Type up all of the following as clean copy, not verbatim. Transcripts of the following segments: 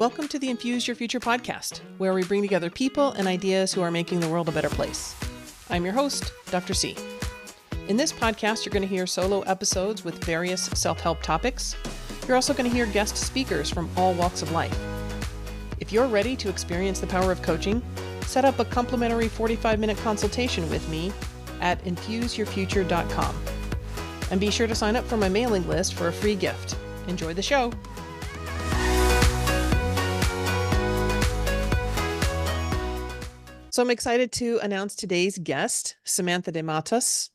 Welcome to the Infuse Your Future podcast, where we bring together people and ideas who are making the world a better place. I'm your host, Dr. C. In this podcast, you're going to hear solo episodes with various self-help topics. You're also going to hear guest speakers from all walks of life. If you're ready to experience the power of coaching, set up a complimentary 45-minute consultation with me at infuseyourfuture.com. And be sure to sign up for my mailing list for a free gift. Enjoy the show. So I'm excited to announce today's guest, Samantha De Mattos.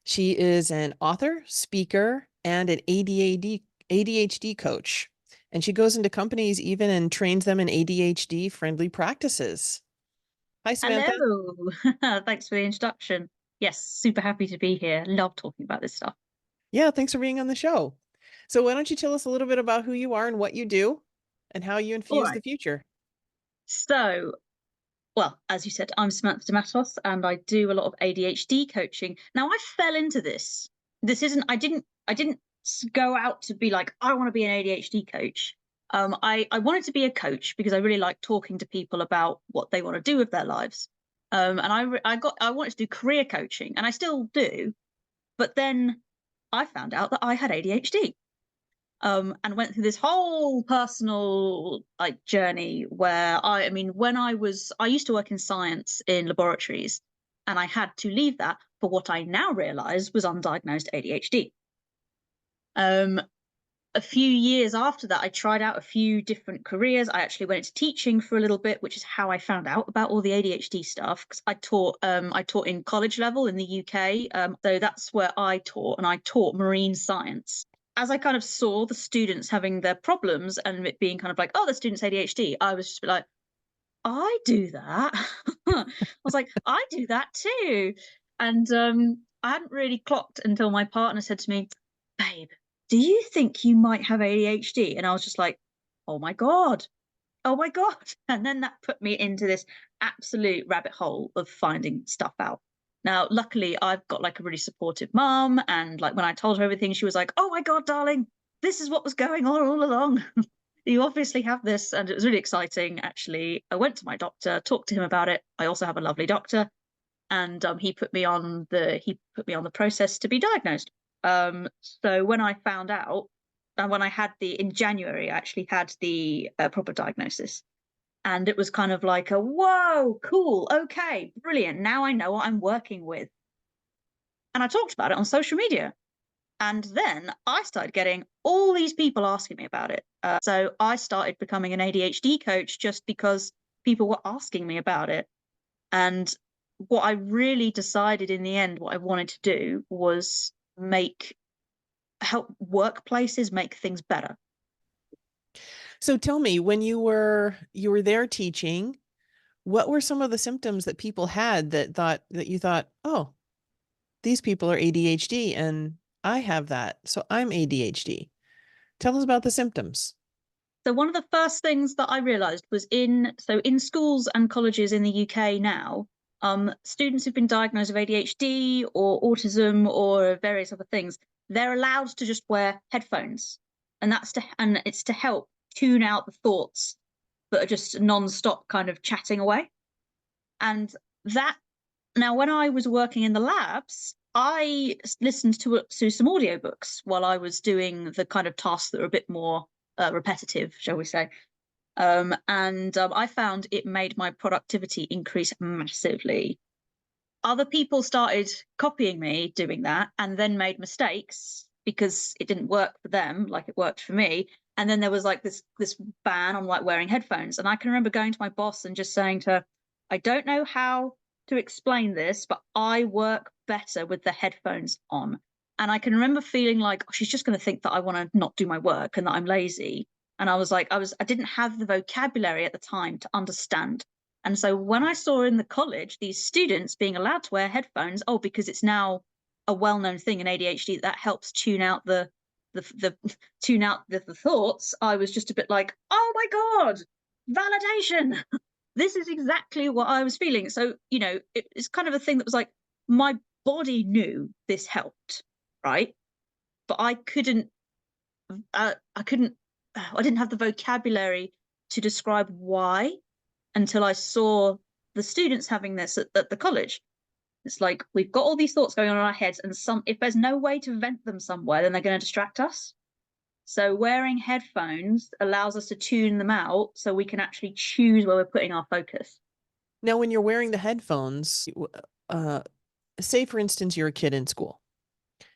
She is an author, speaker, and an ADHD coach. And she goes into companies even and trains them in ADHD-friendly practices. Hi, Samantha. Hello. Thanks for the introduction. Yes, super happy to be here. Love talking about this stuff. Yeah, thanks for being on the show. So why don't you tell us a little bit about who you are and what you do and how you infuse the future? So, well, as you said, I'm Samantha De Mattos and I do a lot of ADHD coaching. Now, I fell into this. I didn't go out to be like, I want to be an ADHD coach. I wanted to be a coach because I really like talking to people about what they want to do with their lives. And I wanted to do career coaching, and I still do. But then I found out that I had ADHD. And went through this whole personal journey where I used to work in science in laboratories, and I had to leave that for what I now realize was undiagnosed ADHD. A few years after that, I tried out a few different careers. I actually went into teaching for a little bit, which is how I found out about all the ADHD stuff, because I taught in college level in the UK. So that's where I taught, and I taught marine science. As I kind of saw the students having their problems and it being kind of like, oh, the student's ADHD, I was just like, I do that. I was like, I do that too. And I hadn't really clocked until my partner said to me, babe, do you think you might have ADHD? And I was just like, oh my God. And then that put me into this absolute rabbit hole of finding stuff out. Now, luckily, I've got like a really supportive mum. And like when I told her everything, she was like, oh my God, darling, this is what was going on all along. You obviously have this. And it was really exciting, actually. I went to my doctor, talked to him about it. I also have a lovely doctor. And he put me on the process to be diagnosed. So when I found out, and when I had in January, I actually had the proper diagnosis. And it was kind of like whoa, cool, okay, brilliant. Now I know what I'm working with. And I talked about it on social media. And then I started getting all these people asking me about it. So I started becoming an ADHD coach just because people were asking me about it. And what I really decided in the end, what I wanted to do was help workplaces make things better. So tell me, when you were there teaching, what were some of the symptoms that people had that you thought, oh, these people are ADHD and I have that, so I'm ADHD. Tell us about the symptoms. So one of the first things that I realized was in schools and colleges in the UK now, students who've been diagnosed with ADHD or autism or various other things, they're allowed to just wear headphones, and it's to help tune out the thoughts that are just non-stop kind of chatting away. And that, now when I was working in the labs, I listened to some audiobooks while I was doing the kind of tasks that are a bit more repetitive, shall we say. I found it made my productivity increase massively. Other people started copying me doing that and then made mistakes because it didn't work for them like it worked for me. And then there was like this ban on like wearing headphones. And I can remember going to my boss and just saying to her, I don't know how to explain this, but I work better with the headphones on. And I can remember feeling like, oh, she's just going to think that I want to not do my work and that I'm lazy. And I was like, I didn't have the vocabulary at the time to understand. And so when I saw in the college these students being allowed to wear headphones, because it's now a well-known thing in ADHD that helps tune out the thoughts, I was just a bit like, oh my God, validation. This is exactly what I was feeling. So, it's kind of a thing that was like, my body knew this helped, right? But I didn't have the vocabulary to describe why until I saw the students having this at the college. It's like, we've got all these thoughts going on in our heads, and if there's no way to vent them somewhere, then they're going to distract us. So wearing headphones allows us to tune them out so we can actually choose where we're putting our focus. Now, when you're wearing the headphones, say, for instance, you're a kid in school.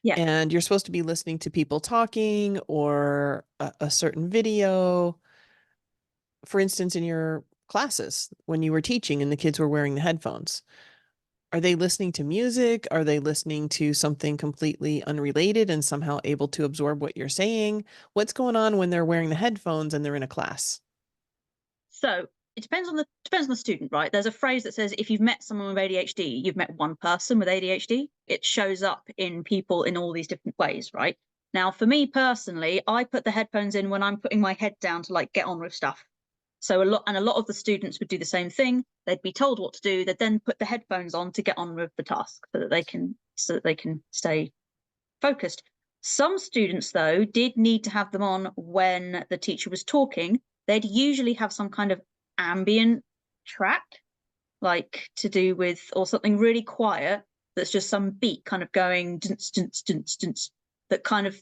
Yeah. And you're supposed to be listening to people talking or a certain video. For instance, in your classes, when you were teaching and the kids were wearing the headphones, are they listening to music? Are they listening to something completely unrelated and somehow able to absorb what you're saying? What's going on when they're wearing the headphones and they're in a class? So it depends on the student, right? There's a phrase that says if you've met someone with ADHD, you've met one person with ADHD. It shows up in people in all these different ways, right? Now, for me personally, I put the headphones in when I'm putting my head down to like get on with stuff. So a lot of the students would do the same thing. They'd be told what to do. They'd then put the headphones on to get on with the task so that they can stay focused. Some students, though, did need to have them on when the teacher was talking. They'd usually have some kind of ambient track, like to do with, or something really quiet that's just some beat kind of going, dunce, dunce, dunce, dunce, that kind of,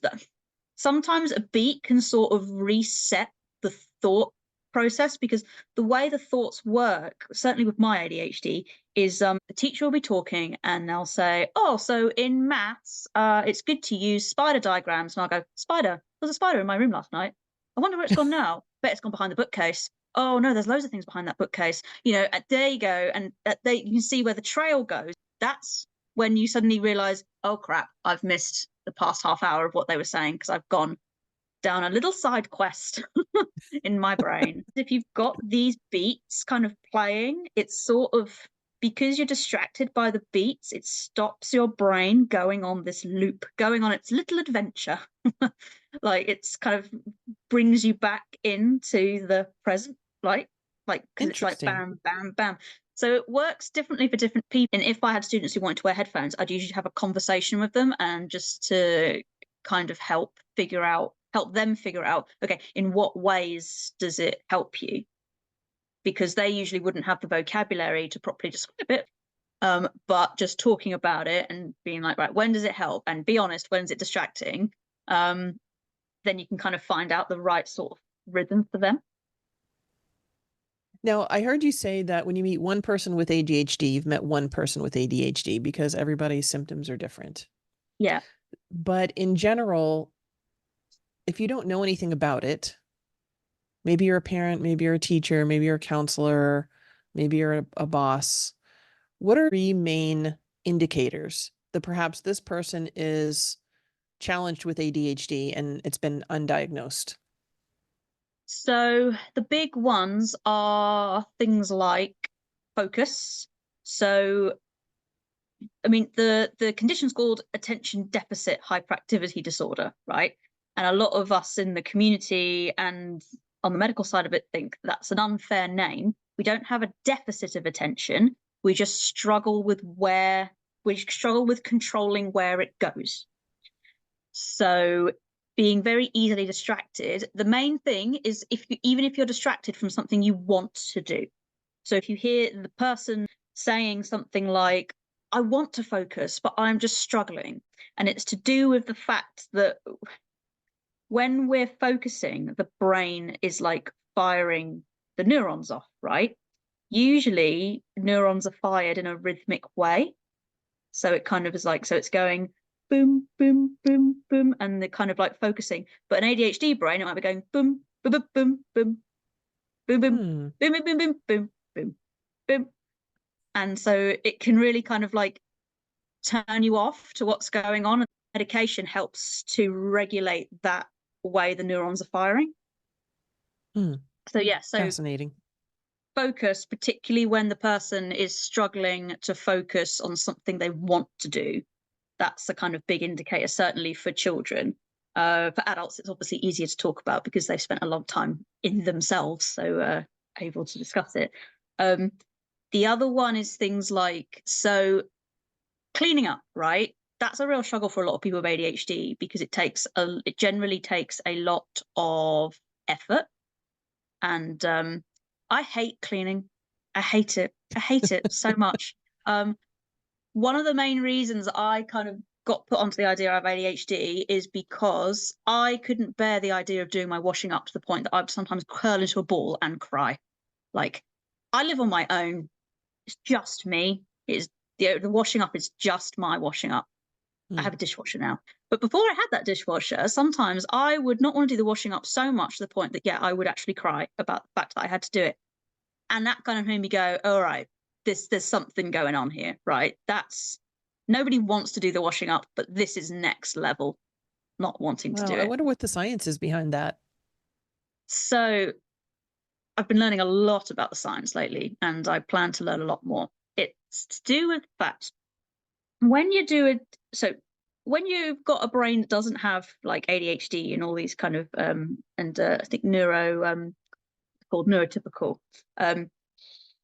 sometimes a beat can sort of reset the thought process, because the way the thoughts work, certainly with my ADHD, is the teacher will be talking and they'll say, oh, so in maths, it's good to use spider diagrams. And I'll go, spider? There's a spider in my room last night. I wonder where it's gone now. Bet it's gone behind the bookcase. Oh no, there's loads of things behind that bookcase. There you go. And you can see where the trail goes. That's when you suddenly realize, oh crap, I've missed the past half hour of what they were saying because I've gone down a little side quest in my brain. If you've got these beats kind of playing, it's sort of, because you're distracted by the beats, it stops your brain going on this loop, going on its little adventure. Like it's kind of brings you back into the present, like because it's like bam, bam, bam. So it works differently for different people. And if I had students who wanted to wear headphones, I'd usually have a conversation with them and just to kind of help them figure out, okay, in what ways does it help you? Because they usually wouldn't have the vocabulary to properly describe it. But just talking about it and being like, right, when does it help? And be honest, when is it distracting? Then you can kind of find out the right sort of rhythm for them. Now, I heard you say that when you meet one person with ADHD, you've met one person with ADHD because everybody's symptoms are different. Yeah. But in general, if you don't know anything about it, maybe you're a parent, maybe you're a teacher, maybe you're a counselor, maybe you're a boss. What are 3 main indicators that perhaps this person is challenged with ADHD and it's been undiagnosed? So the big ones are things like focus. So, I mean, the condition's called attention deficit hyperactivity disorder, right? And a lot of us in the community and on the medical side of it think that's an unfair name. We don't have a deficit of attention. We just struggle with controlling where it goes. So being very easily distracted, the main thing is even if you're distracted from something you want to do. So if you hear the person saying something like, I want to focus, but I'm just struggling. And it's to do with the fact that when we're focusing, the brain is like firing the neurons off, right? Usually neurons are fired in a rhythmic way. So it kind of is like, so it's going boom, boom, boom, boom, and they're kind of like focusing. But an ADHD brain, it might be going boom, boom, boom, boom, boom, boom, boom, boom, boom, boom, boom, boom, boom, boom. And so it can really kind of like turn you off to what's going on. Medication helps to regulate that way the neurons are firing. So yeah, so fascinating. Focus, particularly when the person is struggling to focus on something they want to do, that's a kind of big indicator, certainly for children. For adults, it's obviously easier to talk about because they've spent a long time in themselves, so able to discuss it. The other one is things like, so cleaning up, right? That's a real struggle for a lot of people with ADHD because it generally takes a lot of effort. And I hate cleaning. I hate it. I hate it so much. One of the main reasons I kind of got put onto the idea of ADHD is because I couldn't bear the idea of doing my washing up to the point that I'd sometimes curl into a ball and cry. Like, I live on my own. It's just me. It's the washing up is just my washing up. I have a dishwasher now. But before I had that dishwasher, sometimes I would not want to do the washing up so much to the point that, yeah, I would actually cry about the fact that I had to do it. And that kind of made me go, all right, there's something going on here, right? Nobody wants to do the washing up, but this is next level, not wanting to do I it. wonder what the science is behind that. So I've been learning a lot about the science lately, and I plan to learn a lot more. It's to do with that when you do it, so when you've got a brain that doesn't have like ADHD and all these kind of I think called neurotypical.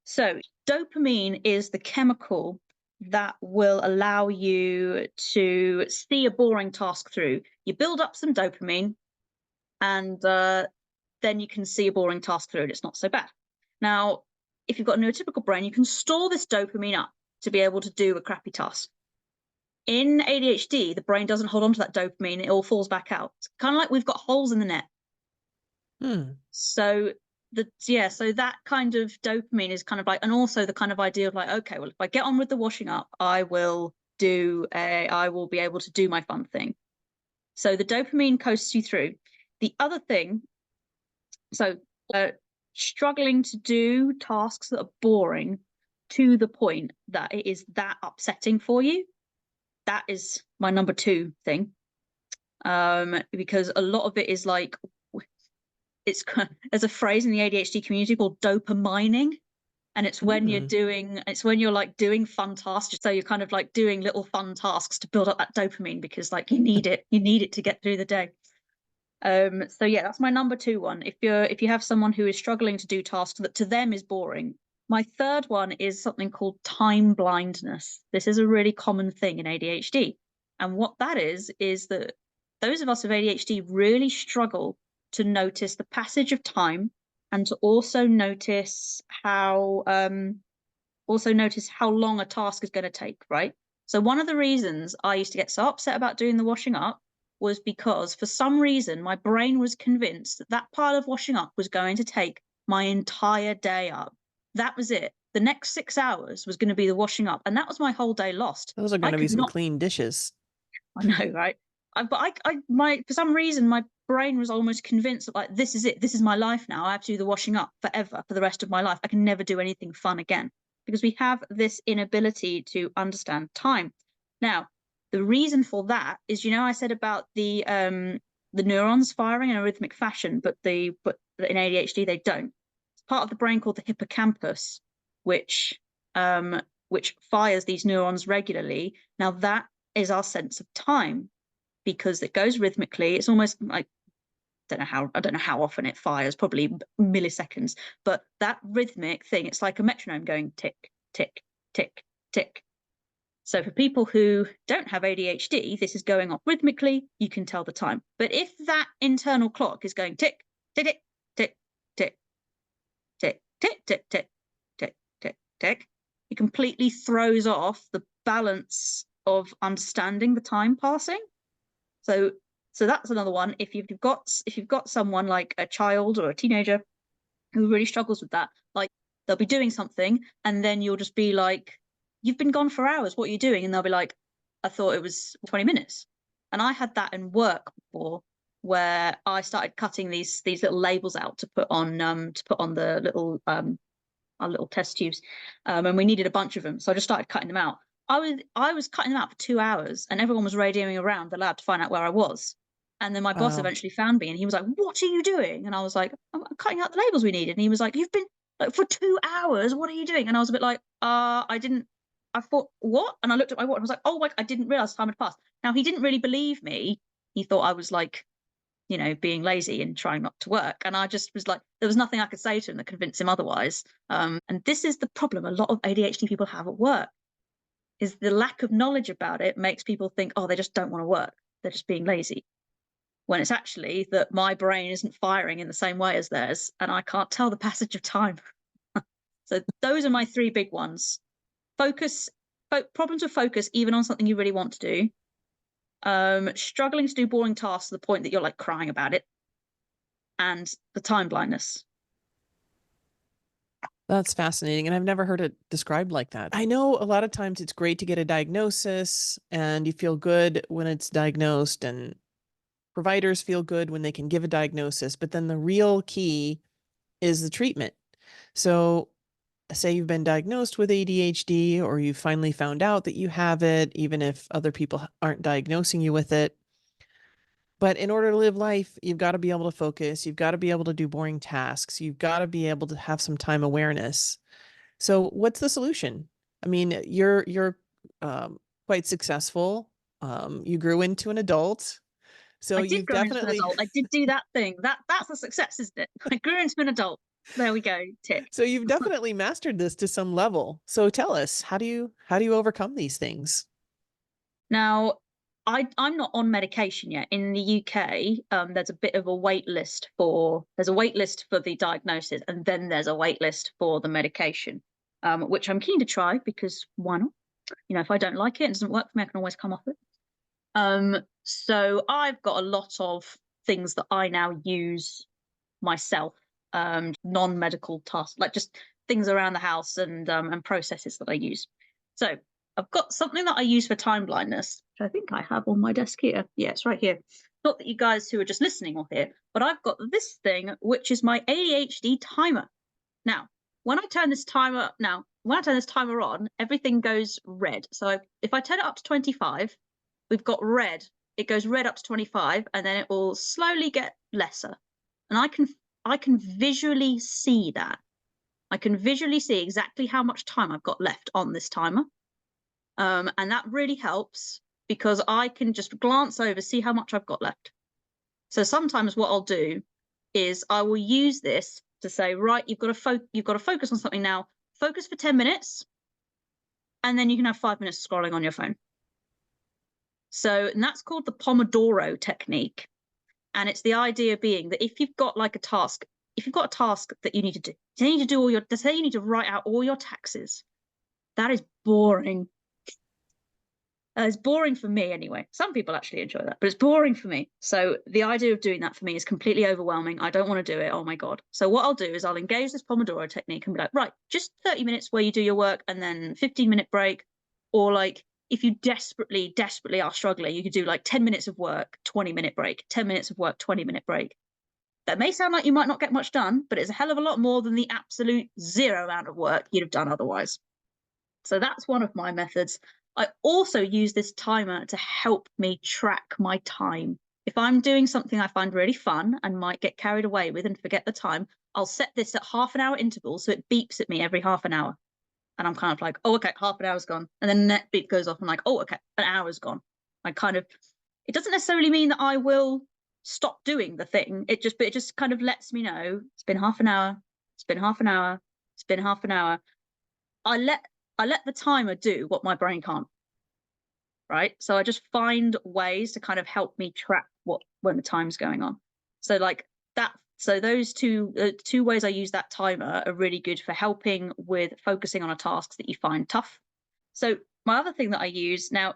So dopamine is the chemical that will allow you to see a boring task through. You build up some dopamine, and then you can see a boring task through, and it's not so bad. Now, if you've got a neurotypical brain, you can store this dopamine up to be able to do a crappy task. In ADHD, the brain doesn't hold on to that dopamine; it all falls back out. It's kind of like we've got holes in the net. So so that kind of dopamine is kind of like, and also the kind of idea of like, okay, well, if I get on with the washing up, I will be able to do my fun thing. So the dopamine coasts you through. The other thing, so struggling to do tasks that are boring to the point that it is that upsetting for you, that is my number 2 thing. Because a lot of it is like, there's a phrase in the ADHD community called dopamining, and it's when you're like doing fun tasks. So you're kind of like doing little fun tasks to build up that dopamine because like you need it to get through the day. So yeah, that's my number 2 one. If you have someone who is struggling to do tasks that to them is boring. My third one is something called time blindness. This is a really common thing in ADHD. And what that is that those of us with ADHD really struggle to notice the passage of time, and to also notice how long a task is going to take, right? So one of the reasons I used to get so upset about doing the washing up was because for some reason my brain was convinced that that part of washing up was going to take my entire day up. That was it. The next 6 hours was going to be the washing up, and that was my whole day lost. Those are going to be some clean dishes. I know, right? For some reason, my brain was almost convinced that like, this is it. This is my life now. I have to do the washing up forever for the rest of my life. I can never do anything fun again, because we have this inability to understand time. Now, the reason for that is, I said about the neurons firing in a rhythmic fashion, but in ADHD they don't. It's part of the brain called the hippocampus, which fires these neurons regularly. Now that is our sense of time, because it goes rhythmically. It's almost like, I don't know how often it fires, probably milliseconds, but that rhythmic thing, it's like a metronome going tick, tick, tick, tick. So for people who don't have ADHD, this is going off rhythmically. You can tell the time. But if that internal clock is going tick, tick, tick, tick, tick, tick, tick, tick, tick, tick, tick, it completely throws off the balance of understanding the time passing. So that's another one. If you've got someone like a child or a teenager who really struggles with that, like they'll be doing something and then you'll just be like, you've been gone for hours, what are you doing? And they'll be like, I thought it was 20 minutes. And I had that in work before, where I started cutting these little labels out to put on the little our little test tubes, and we needed a bunch of them, so I just started cutting them out. I was cutting them out for 2 hours, and everyone was radioing around the lab to find out where I was. And then my boss eventually found me, and he was like, "What are you doing?" And I was like, "I'm cutting out the labels we needed." And he was like, "You've been like for 2 hours. What are you doing?" And I was a bit like, I didn't. I thought, what? And I looked at my watch and I was like, oh, I didn't realize time had passed. Now he didn't really believe me. He thought I was like, being lazy and trying not to work. And I just was like, there was nothing I could say to him that convinced him otherwise. And this is the problem a lot of ADHD people have at work, is the lack of knowledge about it makes people think, oh, they just don't want to work. They're just being lazy. when it's actually that my brain isn't firing in the same way as theirs, and I can't tell the passage of time. So those are my three big ones. Problems with focus, even on something you really want to do. Struggling to do boring tasks to the point that you're like crying about it. And the time blindness. That's fascinating. And I've never heard it described like that. I know a lot of times it's great to get a diagnosis and you feel good when it's diagnosed, and providers feel good when they can give a diagnosis, but then the real key is the treatment. So say you've been diagnosed with ADHD, or you finally found out that you have it, even if other people aren't diagnosing you with it. But in order to live life, you've got to be able to focus. You've got to be able to do boring tasks. You've got to be able to have some time awareness. So what's the solution? I mean, you're quite successful. You grew into an adult. So I did you've grow into an definitely adult. I did do that thing. That's a success, isn't it? I grew into an adult. There we go. Tick. so you've definitely mastered this to some level. So tell us, how do you overcome these things? Now, I'm not on medication yet. In the UK, there's a bit of a wait list for the diagnosis, and then there's a wait list for the medication, which I'm keen to try because why not? You know, if I don't like it and it doesn't work for me, I can always come off it. So I've got a lot of things that I now use myself, non-medical tasks, like just things around the house and processes that I use. So I've got something that I use for time blindness, which I think I have on my desk here. Yeah, it's right here. Not that you guys who are just listening will hear, but I've got this thing, which is my ADHD timer. Now, when I turn this timer on, everything goes red. So if I turn it up to 25, we've got red. It goes red up to 25, and then it will slowly get lesser. And I can visually see that. I can visually see exactly how much time I've got left on this timer. And that really helps because I can just glance over, see how much I've got left. So sometimes what I'll do is I will use this to say, right, you've got to focus on something now. Focus for 10 minutes, and then you can have 5 minutes scrolling on your phone. So, and that's called the Pomadoro technique. And it's the idea being that if you've got like a task, that you need to do, say you need to write out all your taxes. That is boring. It's boring for me anyway. Some people actually enjoy that, but it's boring for me. So the idea of doing that for me is completely overwhelming. I don't want to do it. Oh my God. So what I'll do is I'll engage this Pomodoro technique and be like, right, just 30 minutes where you do your work and then 15-minute break. Or like, if you desperately are struggling, you could do like 10 minutes of work, 20-minute break, 10 minutes of work, 20-minute break. That may sound like you might not get much done, but it's a hell of a lot more than the absolute zero amount of work you'd have done otherwise. So that's one of my methods. I also use this timer to help me track my time. If I'm doing something I find really fun and might get carried away with and forget the time, I'll set this at half-an-hour intervals so it beeps at me every half an hour. And I'm kind of like, oh, okay, half an hour's gone. And then the next beep goes off. I'm like, oh, okay, an hour's gone. It doesn't necessarily mean that I will stop doing the thing. It just kind of lets me know it's been half an hour, it's been half an hour, it's been half an hour. I let the timer do what my brain can't, right? So I just find ways to kind of help me track when the time's going on. So like that. So those two ways I use that timer are really good for helping with focusing on a task that you find tough. So my other thing that I use now,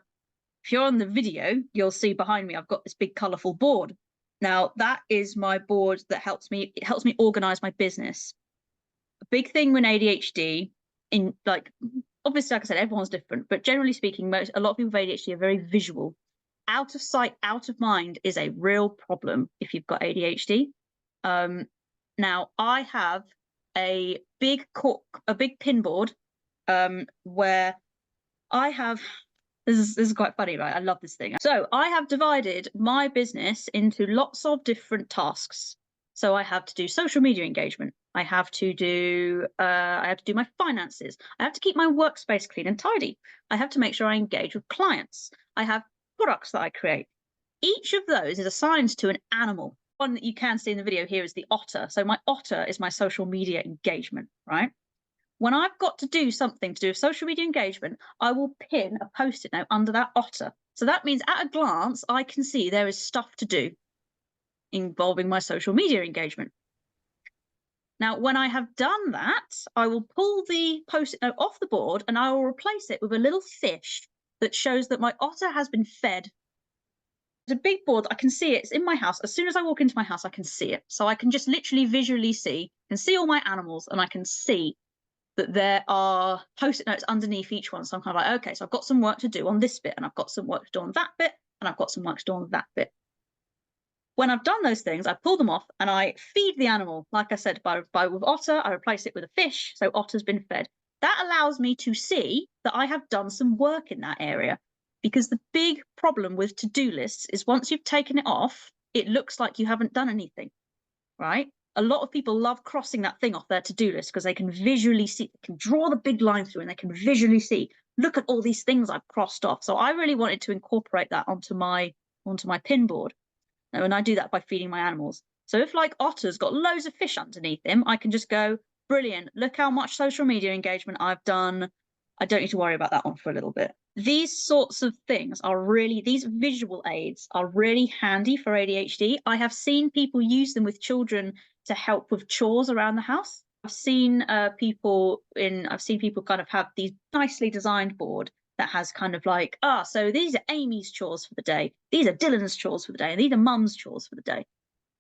if you're on the video, you'll see behind me I've got this big colourful board. Now that is my board that helps me organise my business. A big thing with ADHD, in like, obviously, like I said, everyone's different, but generally speaking, a lot of people with ADHD are very visual. Out of sight, out of mind is a real problem if you've got ADHD. Now I have a big pin board where I have this is quite funny, right? I love this thing. So I have divided my business into lots of different tasks. So I have to do social media engagement. I have to do my finances. I have to keep my workspace clean and tidy. I have to make sure I engage with clients. I have products that I create. Each of those is assigned to an animal. One that you can see in the video here is the otter. So my otter is my social media engagement, right? When I've got to do something to do with social media engagement, I will pin a Post-it note under that otter. So that means at a glance, I can see there is stuff to do. involving my social media engagement. Now, when I have done that, I will pull the Post-it note off the board and I will replace it with a little fish that shows that my otter has been fed. It's a big board. I can see it. It's in my house. As soon as I walk into my house, I can see it. So I can just literally visually see and see all my animals, and I can see that there are Post-it notes underneath each one. So I'm kind of like, okay, so I've got some work to do on this bit, and I've got some work to do on that bit, and I've got some work to do on that bit. When I've done those things, I pull them off and I feed the animal. Like I said, with otter, I replace it with a fish. So otter's been fed. That allows me to see that I have done some work in that area. Because the big problem with to-do lists is once you've taken it off, it looks like you haven't done anything, right? A lot of people love crossing that thing off their to-do list because they can visually see, they can draw the big line through and they can visually see, look at all these things I've crossed off. So I really wanted to incorporate that onto my pin board. And I do that by feeding my animals. So if like otter's got loads of fish underneath him, I can just go, brilliant, look how much social media engagement I've done. I don't need to worry about that one for a little bit. These sorts of things are really, these visual aids are really handy for ADHD. I have seen people use them with children to help with chores around the house. I've seen people kind of have these nicely designed board that has kind of like, so these are Amy's chores for the day, these are Dylan's chores for the day, and these are Mum's chores for the day.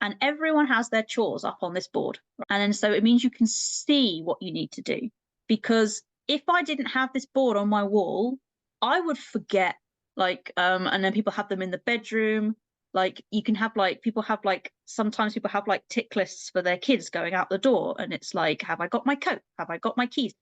And everyone has their chores up on this board. And then so it means you can see what you need to do. Because if I didn't have this board on my wall, I would forget, and then people have them in the bedroom. Like you can have sometimes people have like tick lists for their kids going out the door. And it's like, have I got my coat? Have I got my keys?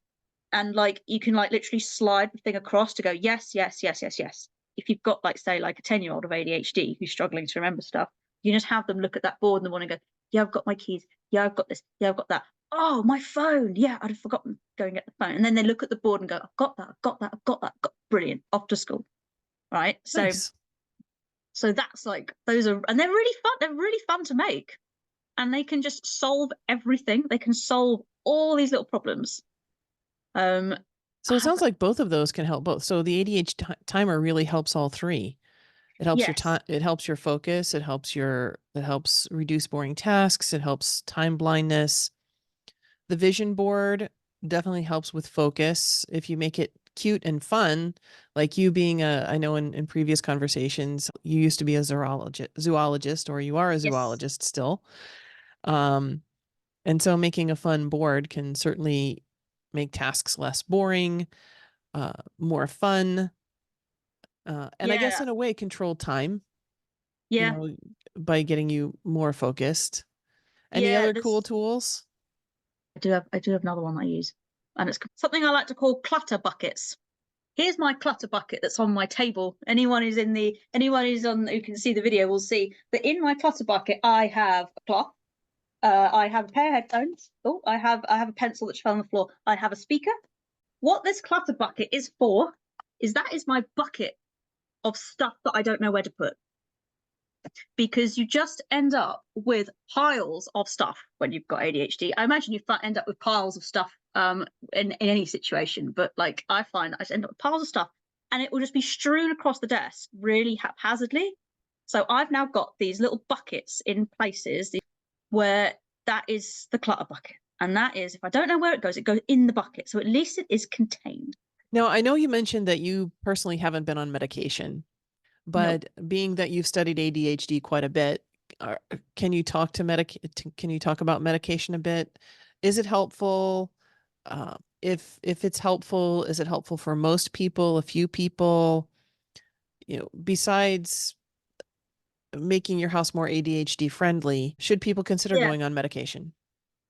And like you can like literally slide the thing across to go yes, yes, yes, yes, yes. If you've got like say like a 10-year-old of ADHD who's struggling to remember stuff, you just have them look at that board and they want to go, yeah, I've got my keys, yeah, I've got this, yeah, I've got that. Oh, my phone, yeah, I'd forgotten go and get the phone. And then they look at the board and go, I've got that, I've got that, I've got that, brilliant, off to school, right? Nice. So that's like those are, and they're really fun. They're really fun to make, and they can just solve everything. They can solve all these little problems. So it sounds like both of those can help both. So the ADHD timer really helps all three. It helps your time. It helps your focus. It helps reduce boring tasks. It helps time blindness. The vision board definitely helps with focus. If you make it cute and fun, like you being I know in previous conversations, you used to be a zoologist, or you are a zoologist still. And so making a fun board can certainly make tasks less boring, more fun, and I guess in a way control time. Yeah. By getting you more focused. Any other cool tools? I do have another one I use, and it's something I like to call clutter buckets. Here's my clutter bucket that's on my table. Anyone who can see the video will see that in my clutter bucket I have a cloth. I have a pair of headphones. Oh, I have a pencil that fell on the floor. I have a speaker. What this clutter bucket is for is that is my bucket of stuff that I don't know where to put. Because you just end up with piles of stuff when you've got ADHD. I imagine you end up with piles of stuff in any situation, but like I find I end up with piles of stuff and it will just be strewn across the desk really haphazardly. So I've now got these little buckets in places where that is the clutter bucket. And that is, if I don't know where it goes in the bucket. So at least it is contained. Now, I know you mentioned that you personally haven't been on medication, but being that you've studied ADHD quite a bit, can you talk about medication a bit? Is it helpful? If it's helpful, is it helpful for most people, a few people? Besides making your house more ADHD friendly, should people consider going on medication?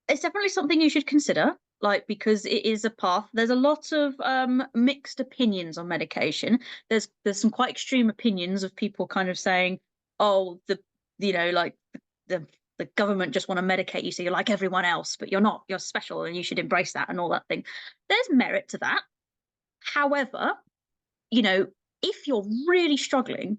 It's definitely something you should consider, because it is a path. There's a lot of mixed opinions on medication. There's some quite extreme opinions of people kind of saying, oh, the government just want to medicate you so you're like everyone else, but you're not, you're special and you should embrace that and all that thing. There's merit to that. However, if you're really struggling,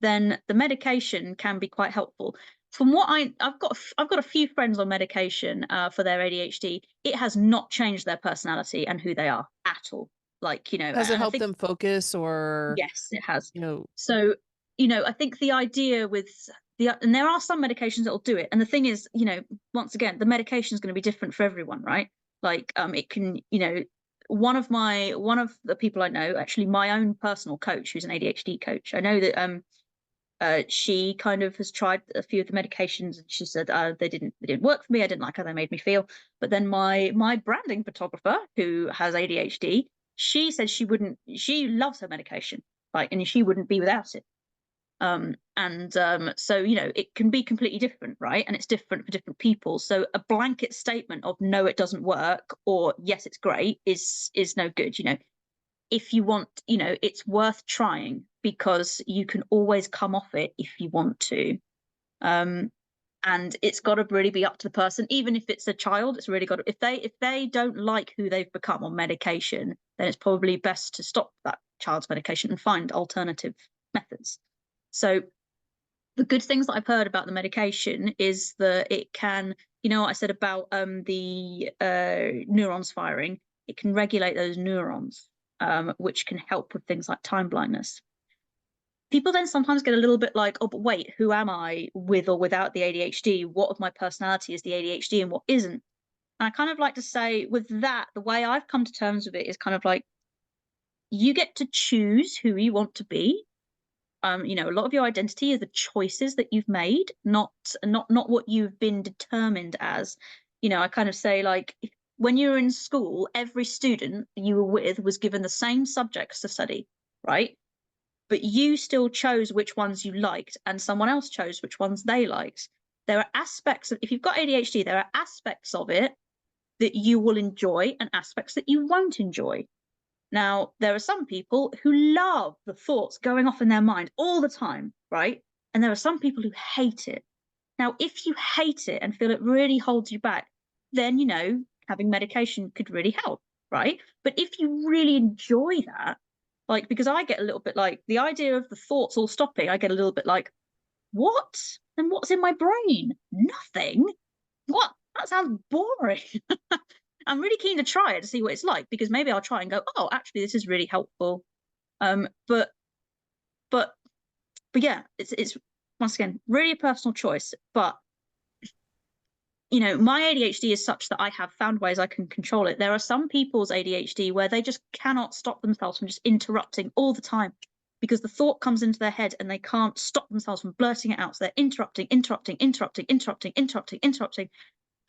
then the medication can be quite helpful. From what I've got a few friends on medication for their ADHD. It has not changed their personality and who they are at all. Has it helped them focus or? Yes, it has. So, I think the idea with and there are some medications that will do it. And the thing is, once again, the medication is going to be different for everyone, right? Like, it can, one of the people I know, actually my own personal coach, who's an ADHD coach, I know that she kind of has tried a few of the medications, and she said they didn't work for me. I didn't like how they made me feel. But then my branding photographer, who has ADHD, she said she loves her medication, like, and she wouldn't be without it. So it can be completely different, right? And it's different for different people. So a blanket statement of no, it doesn't work, or yes, it's great, is no good. If you want, it's worth trying, because you can always come off it if you want to. And it's got to really be up to the person. Even if it's a child, it's really got to, if they don't like who they've become on medication, then it's probably best to stop that child's medication and find alternative methods. So the good things that I've heard about the medication is that it can, what I said about the neurons firing, it can regulate those neurons, which can help with things like time blindness. People then sometimes get a little bit like, oh, but wait, who am I with or without the ADHD? What of my personality is the ADHD and what isn't? And I kind of like to say, with that, the way I've come to terms with it is kind of like, you get to choose who you want to be. A lot of your identity are the choices that you've made, not what you've been determined as. I kind of say, like, when you were in school, every student you were with was given the same subjects to study, right? But you still chose which ones you liked, and someone else chose which ones they liked. There are aspects of, if you've got ADHD, there are aspects of it that you will enjoy and aspects that you won't enjoy. Now, there are some people who love the thoughts going off in their mind all the time, right? And there are some people who hate it. Now, if you hate it and feel it really holds you back, then, having medication could really help, right? But if you really enjoy that, like, because I get a little bit like the idea of the thoughts all stopping, I get a little bit like, what? And what's in my brain? Nothing. What? That sounds boring. I'm really keen to try it to see what it's like, because maybe I'll try and go, oh, actually, this is really helpful. But yeah, it's once again really a personal choice. But my ADHD is such that I have found ways I can control it. There are some people's ADHD where they just cannot stop themselves from just interrupting all the time, because the thought comes into their head and they can't stop themselves from blurting it out. So they're interrupting.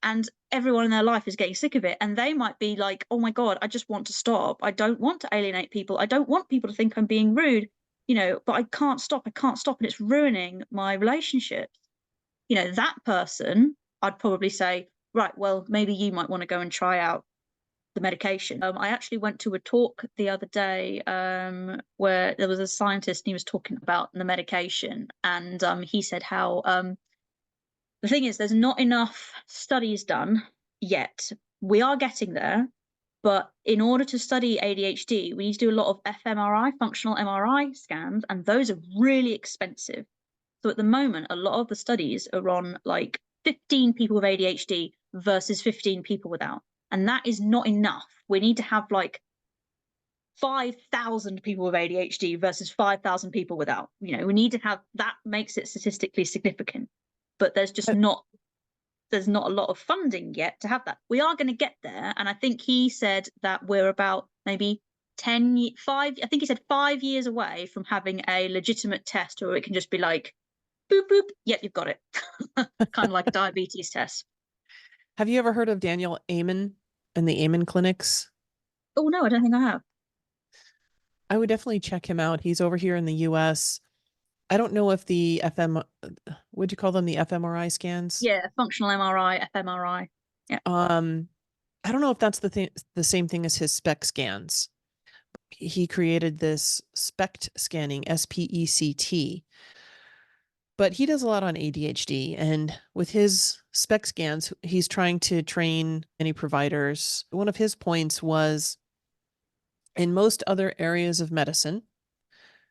And everyone in their life is getting sick of it. And they might be like, oh my God, I just want to stop. I don't want to alienate people. I don't want people to think I'm being rude, but I can't stop. And it's ruining my relationships. That person, I'd probably say, right, well, maybe you might want to go and try out the medication. I actually went to a talk the other day where there was a scientist, and he was talking about the medication. And he said how the thing is, there's not enough studies done yet. We are getting there, but in order to study ADHD, we need to do a lot of fMRI, functional MRI scans, and those are really expensive. So at the moment, a lot of the studies are on like 15 people with ADHD versus 15 people without. And that is not enough. We need to have like 5,000 people with ADHD versus 5,000 people without. We need to have that, makes it statistically significant. But there's just not a lot of funding yet to have that. We are going to get there. And I think he said that we're about maybe 5 years away from having a legitimate test where it can just be like, boop, boop, yep, you've got it. Kind of like a diabetes test. Have you ever heard of Daniel Amen and the Amen clinics? Oh, no, I don't think I have. I would definitely check him out. He's over here in the US. I don't know if the would you call them the fMRI scans? Yeah, functional MRI, fMRI. Yeah. I don't know if that's the same thing as his SPECT scans. He created this SPECT scanning, SPECT. But he does a lot on ADHD, and with his SPECT scans, he's trying to train any providers. One of his points was, in most other areas of medicine,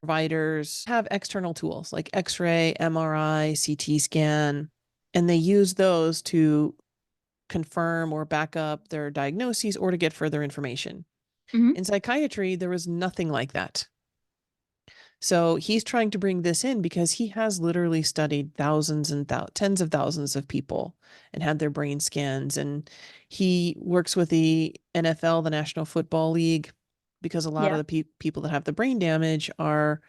providers have external tools like X-ray, MRI, CT scan, and they use those to confirm or back up their diagnoses or to get further information. Mm-hmm. In psychiatry, there was nothing like that. So he's trying to bring this in because he has literally studied thousands and tens of thousands of people and had their brain scans. And he works with the NFL, the National Football League, because a lot of Yeah. the people that have the brain damage are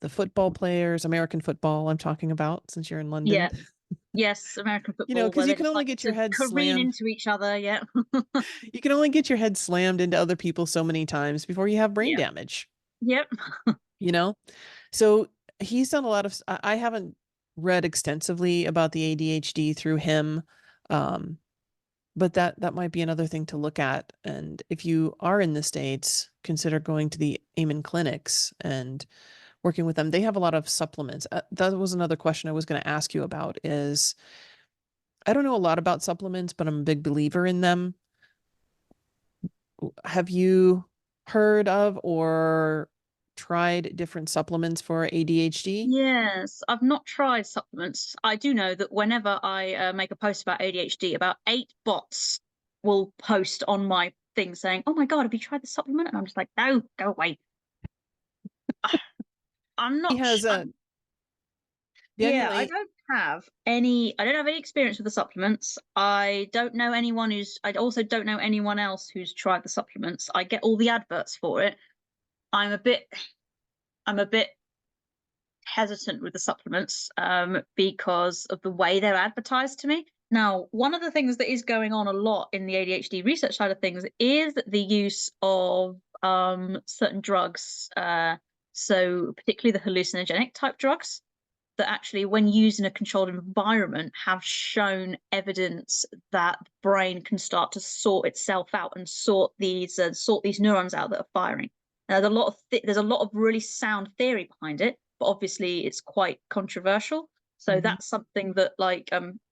the football players, American football, I'm talking about, since you're in London. Yeah. Yes, American You know, football, where because you they can just only like get your to head careen slammed. into each other. Yeah. You can only get your head slammed into other people so many times before you have brain Yeah. damage, Yep. you know? So he's done a lot of, I haven't read extensively about the ADHD through him. Um, but that might be another thing to look at. And if you are in the States, consider going to the Amen clinics and working with them. They have a lot of supplements. That was another question I was going to ask you about is I don't know a lot about supplements, but I'm a big believer in them. Have you heard of or tried different supplements for ADHD? Yes, I've not tried supplements. I do know that whenever I make a post about ADHD, about 8 bots will post on my thing saying, "Oh my God, have you tried the supplement?" And I'm just like, "No, go away." I'm He not. has a Yeah, Daniel I A. don't have any. I don't have any experience with the supplements. I don't know anyone who's. I also don't know anyone else who's tried the supplements. I get all the adverts for it. I'm a bit. I'm a bit hesitant with the supplements because of the way they're advertised to me. Now, one of the things that is going on a lot in the ADHD research side of things is the use of certain drugs. So, particularly the hallucinogenic type drugs that actually, when used in a controlled environment, have shown evidence that the brain can start to sort itself out and sort these neurons out that are firing. Now, there's a lot of really sound theory behind it, but obviously it's quite controversial. So Mhm. that's something that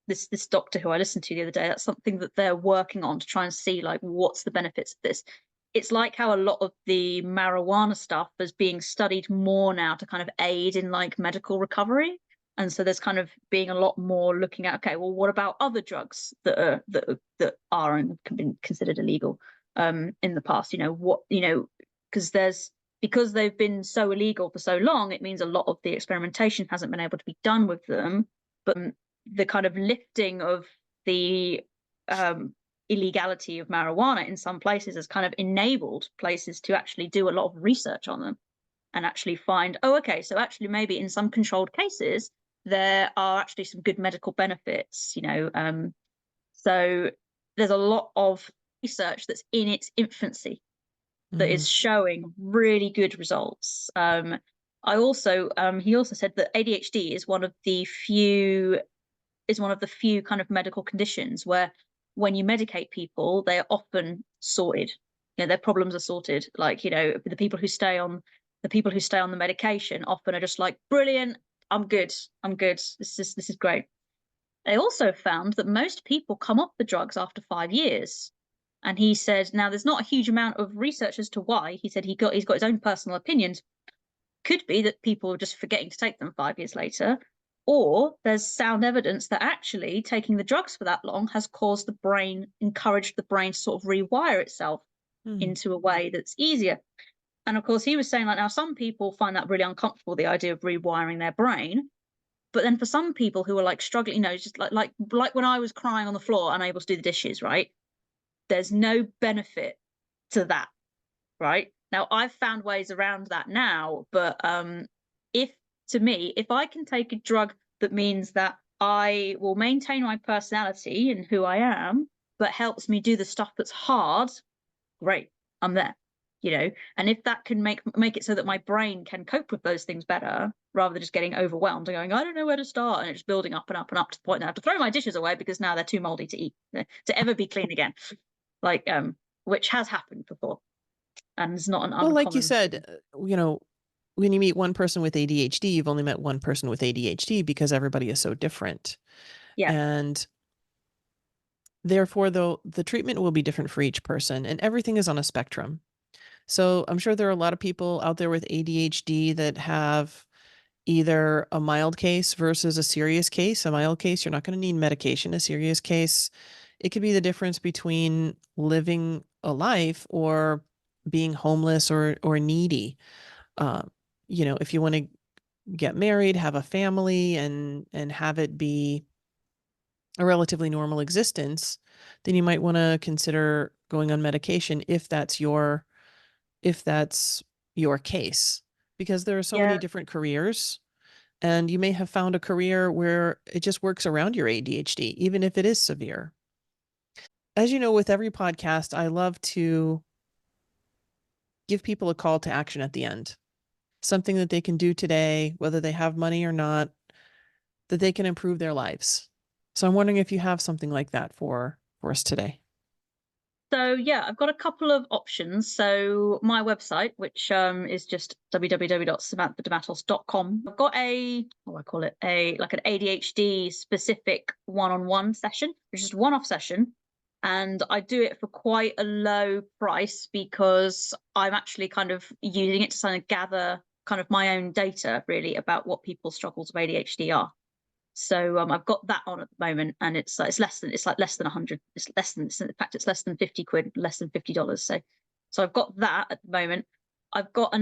this doctor who I listened to the other day, that's something that they're working on to try and see like what's the benefits of this. It's like how a lot of the marijuana stuff is being studied more now to kind of aid in like medical recovery. And so there's kind of being a lot more looking at, okay, well, what about other drugs that are and have been considered illegal in the past? Because they've been so illegal for so long, it means a lot of the experimentation hasn't been able to be done with them. But the kind of lifting of the illegality of marijuana in some places has kind of enabled places to actually do a lot of research on them and actually find, oh, okay, so actually maybe in some controlled cases there are actually some good medical benefits. So there's a lot of research that's in its infancy that Mhm. is showing really good results. He also said that ADHD is one of the few kind of medical conditions where when you medicate people, they are often sorted. Their problems are sorted. Like, the people who stay on the medication often are just like, brilliant, I'm good. I'm good. This is great. They also found that most people come off the drugs after 5 years. And he said, now there's not a huge amount of research as to why. He said he's got his own personal opinions. Could be that people are just forgetting to take them 5 years later, or there's sound evidence that actually taking the drugs for that long has encouraged the brain to sort of rewire itself Mhm. into a way that's easier. And of course, he was saying like, now some people find that really uncomfortable, the idea of rewiring their brain. But then for some people who are like struggling, just like when I was crying on the floor, unable to do the dishes, right? There's no benefit to that, right? Now I've found ways around that now, but if to me, if I can take a drug that means that I will maintain my personality and who I am, but helps me do the stuff that's hard, great, I'm there. And if that can make it so that my brain can cope with those things better rather than just getting overwhelmed and going, I don't know where to start, and it's building up and up and up to the point that I have to throw my dishes away because now they're too moldy to eat, to ever be clean again, like which has happened before and is not an Well, like you uncommon said, thing. when you meet one person with ADHD, you've only met one person with ADHD because everybody is so different. Yeah. And therefore, though, the treatment will be different for each person, and everything is on a spectrum. So I'm sure there are a lot of people out there with ADHD that have either a mild case versus a serious case. A mild case, you're not going to need medication. A serious case, it could be the difference between living a life or being homeless or needy. Uh, if you want to get married, have a family, and have it be a relatively normal existence, then you might want to consider going on medication if that's your case, because there are so many different careers, and you may have found a career where it just works around your ADHD, even if it is severe. As you know, with every podcast, I love to give people a call to action at the end, something that they can do today, whether they have money or not, that they can improve their lives. So I'm wondering if you have something like that for us today. So yeah, I've got a couple of options. So my website, which is just www.samanthadematos.com. I've got I call it an ADHD specific one-on-one session, which is a one-off session. And I do it for quite a low price because I'm actually kind of using it to kind of gather kind of my own data really about what people's struggles of ADHD are. So I've got that on at the moment, and it's less than 100. It's less than, in fact, it's less than 50 quid, less than $50. So I've got that at the moment. I've got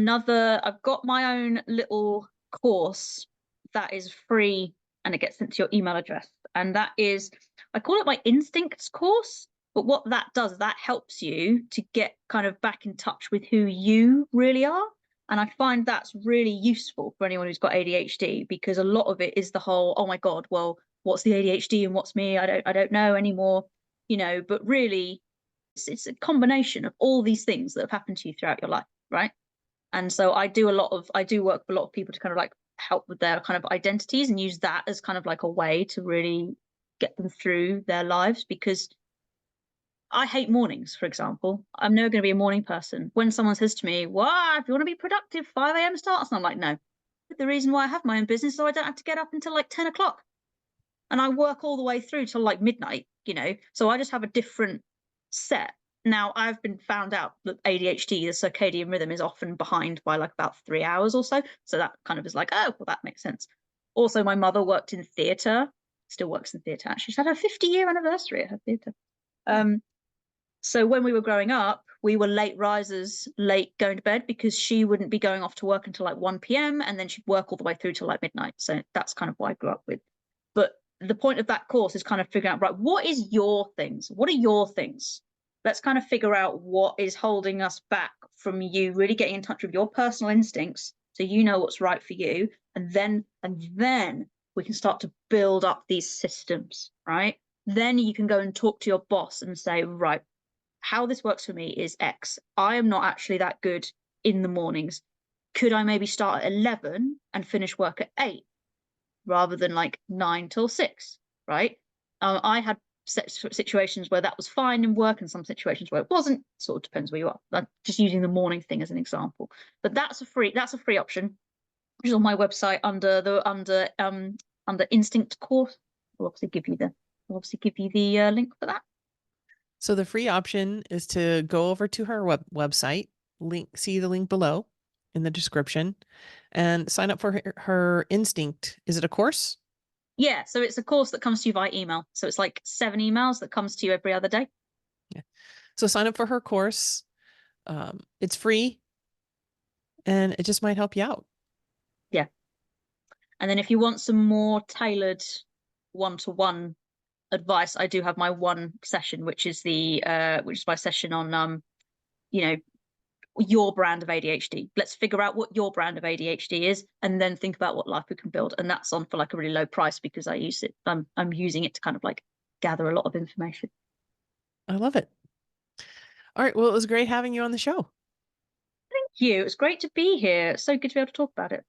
my own little course that is free, and it gets sent to your email address. And that is, I call it my instincts course. But what that does, that helps you to get kind of back in touch with who you really are. And I find that's really useful for anyone who's got ADHD, because a lot of it is the whole, oh my God, well, what's the ADHD and what's me? I don't know anymore, but really it's a combination of all these things that have happened to you throughout your life, right? And so I do work with a lot of people to kind of like help with their kind of identities and use that as kind of like a way to really get them through their lives, because I hate mornings, for example. I'm never going to be a morning person. When someone says to me, well, if you want to be productive, 5 a.m. starts. And I'm like, no. The reason why I have my own business is so I don't have to get up until like 10 o'clock. And I work all the way through till like midnight, So I just have a different set. Now, I've been found out that ADHD, the circadian rhythm, is often behind by like about 3 hours or so. So that kind of is like, oh, well, that makes sense. Also, my mother worked in theatre, still works in theatre. Actually, she's had her 50-year anniversary at her theatre. So when we were growing up, we were late risers, late going to bed, because she wouldn't be going off to work until like 1 p.m. and then she'd work all the way through till like midnight. So that's kind of what I grew up with. But the point of that course is kind of figuring out, right, what is your things? What are your things? Let's kind of figure out what is holding us back from you really getting in touch with your personal instincts, so you know what's right for you. And then we can start to build up these systems, right? Then you can go and talk to your boss and say, right, how this works for me is X. I am not actually that good in the mornings. Could I maybe start at 11 and finish work at 8 rather than like 9 till 6, right? I had situations where that was fine in work and some situations where it wasn't. Sort of depends where you are. I'm just using the morning thing as an example. But that's a free option, which is on my website under Instinct course. I'll obviously give you the link for that. So the free option is to go over to her website, see the link below in the description, and sign up for her Instinct. Is it a course? Yeah, so it's a course that comes to you via email. So it's like 7 emails that comes to you every other day. Yeah. So sign up for her course. It's free, and it just might help you out. Yeah. And then if you want some more tailored one-to-one advice, I do have my one session, which is my session on your brand of ADHD. Let's figure out what your brand of ADHD is, and then think about what life we can build. And that's on for like a really low price, because I use it. I'm using it to kind of like gather a lot of information. I love it. All right. Well, it was great having you on the show. Thank you. It's great to be here. It's so good to be able to talk about it.